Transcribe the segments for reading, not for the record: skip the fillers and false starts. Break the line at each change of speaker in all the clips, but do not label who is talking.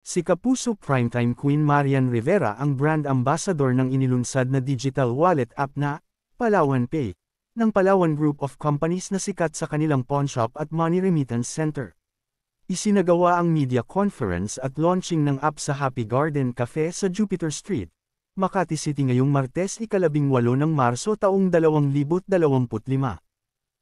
Si Kapuso Primetime Queen Marian Rivera ang brand ambassador ng inilunsad na digital wallet app na Palawan Pay, ng Palawan Group of Companies na sikat sa kanilang pawnshop at money remittance center. Isinagawa ang media conference at launching ng app sa Happy Garden Cafe sa Jupiter Street, Makati City ngayong Martes 18 ng Marso taong 2025.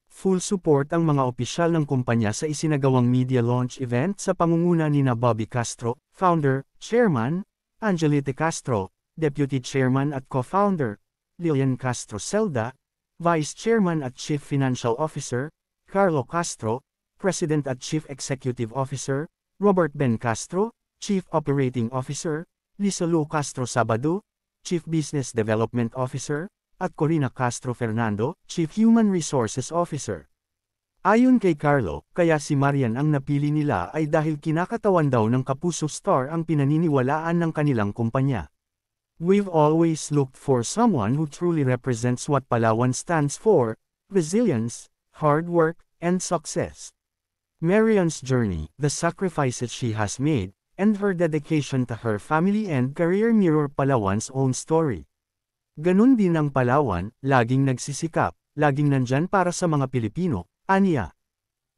Full support ang mga opisyal ng kumpanya sa isinagawang media launch event sa pangunguna nina Bobby Castro, Founder, Chairman, Angelite Castro, Deputy Chairman at Co-Founder, Lilian Castro Celda, Vice Chairman at Chief Financial Officer, Carlo Castro, President at Chief Executive Officer, Robert Ben Castro, Chief Operating Officer, Lisa Lu Castro Sabado, Chief Business Development Officer, at Corina Castro Fernando, Chief Human Resources Officer. Ayon kay Carlo, kaya si Marian ang napili nila ay dahil kinakatawan daw ng Kapuso Star ang pinaniniwalaan ng kanilang kumpanya. We've always looked for someone who truly represents what Palawan stands for: resilience, hard work, and success. Marian's journey, the sacrifices she has made, and her dedication to her family and career mirror Palawan's own story. Ganun din ang Palawan, laging nagsisikap, laging nandyan para sa mga Pilipino, aniya.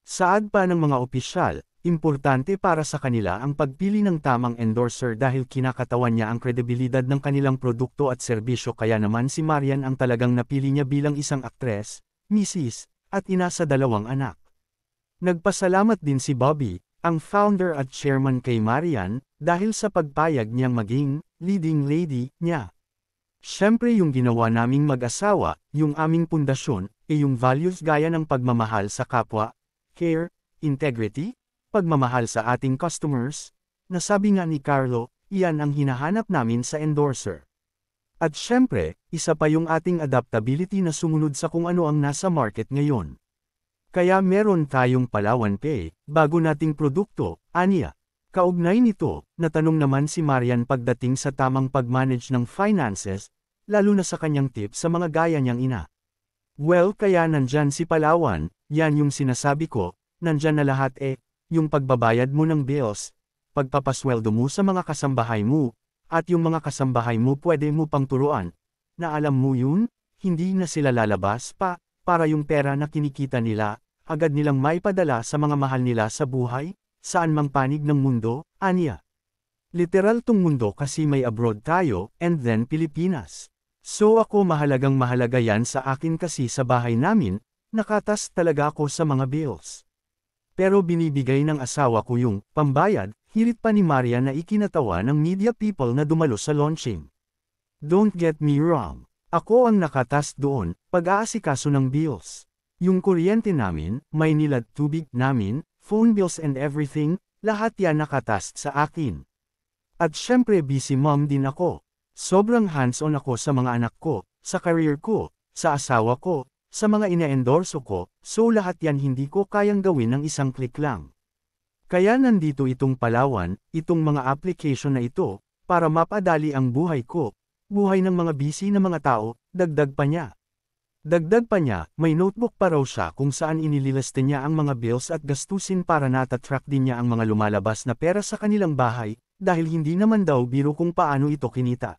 Saad pa ng mga opisyal, importante para sa kanila ang pagpili ng tamang endorser dahil kinakatawan niya ang kredibilidad ng kanilang produkto at serbisyo, kaya naman si Marian ang talagang napili niya bilang isang aktres, misis, at ina sa 2 anak. Nagpasalamat din si Bobby, ang founder at chairman kay Marian, dahil sa pagpayag niyang maging leading lady niya. Siyempre yung ginawa naming mag-asawa, yung aming pundasyon, yung values gaya ng pagmamahal sa kapwa, care, integrity, pagmamahal sa ating customers, nasabi nga ni Carlo, iyan ang hinahanap namin sa endorser. At siyempre, isa pa yung ating adaptability na sumunod sa kung ano ang nasa market ngayon. Kaya meron tayong Palawan Pay, bago nating produkto, aniya. Kaugnay nito, natanong naman si Marian pagdating sa tamang pag-manage ng finances, lalo na sa kanyang tip sa mga gaya niyang ina. Well, kaya nandyan si Palawan, yan yung sinasabi ko, nandyan na lahat yung pagbabayad mo ng bills, pagpapasweldo mo sa mga kasambahay mo, at yung mga kasambahay mo pwede mo pang turuan, na alam mo yun, hindi na sila lalabas pa, para yung pera na kinikita nila, agad nilang maipadala sa mga mahal nila sa buhay, saan mang panig ng mundo, aniya. Literal tong mundo kasi may abroad tayo, and then Pilipinas. So ako mahalagang mahalaga yan sa akin kasi sa bahay namin, nakatas talaga ako sa mga bills. Pero binibigay ng asawa ko yung pambayad, hirit pa ni Maria na ikinatawa ng media people na dumalo sa launching. Don't get me wrong, ako ang nakatas doon, pag-aasikaso ng bills. Yung kuryente namin, may nilad tubig namin, phone bills and everything, lahat yan nakatast sa akin. At syempre busy mom din ako. Sobrang hands-on ako sa mga anak ko, sa career ko, sa asawa ko, sa mga ina-endorso ko, so lahat yan hindi ko kayang gawin ng isang click lang. Kaya nandito itong Palawan, itong mga application na ito, para mapadali ang buhay ko, buhay ng mga busy na mga tao, dagdag pa niya. Dagdag pa niya, may notebook pa raw siya kung saan inililiste niya ang mga bills at gastusin para natatrack din niya ang mga lumalabas na pera sa kanilang bahay, dahil hindi naman daw biro kung paano ito kinita.